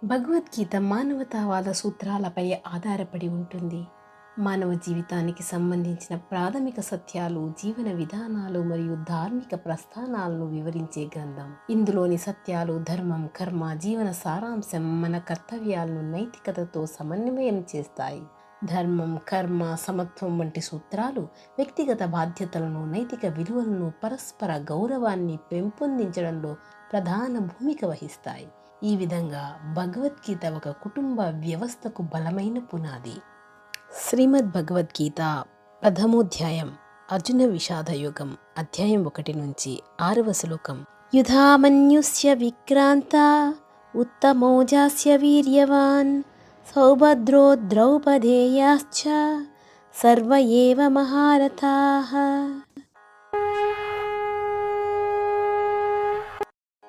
భగవద్గీత మానవతావాద సూత్రాలపై ఆధారపడి ఉంటుంది. మానవ జీవితానికి సంబంధించిన ప్రాథమిక సత్యాలు, జీవన విధానాలు మరియు ధార్మిక ప్రస్థానాలను వివరించే గ్రంథం. ఇందులోని సత్యాలు, ధర్మం, కర్మ, జీవన సారాంశం మన కర్తవ్యాలను నైతికతతో సమన్వయం చేస్తాయి. ధర్మం, కర్మ, సమత్వం వంటి సూత్రాలు వ్యక్తిగత బాధ్యతలను, నైతిక విలువలను, పరస్పర గౌరవాన్ని పెంపొందించడంలో ప్రధాన భూమిక వహిస్తాయి. ఈ విధంగా భగవద్గీత ఒక కుటుంబ వ్యవస్థకు బలమైన పునాది. శ్రీమద్ భగవద్గీత ప్రథమోధ్యాయం అర్జున విషాదయోగం, అధ్యాయం 1 నుంచి 6వ శ్లోకం. యుధామన్యుస్య విక్రాంత ఉత్తమోజాస్య వీర్యవాన్ సౌభద్రో ద్రౌపదేయాశ్చ సర్వ ఏవ మహారథాః.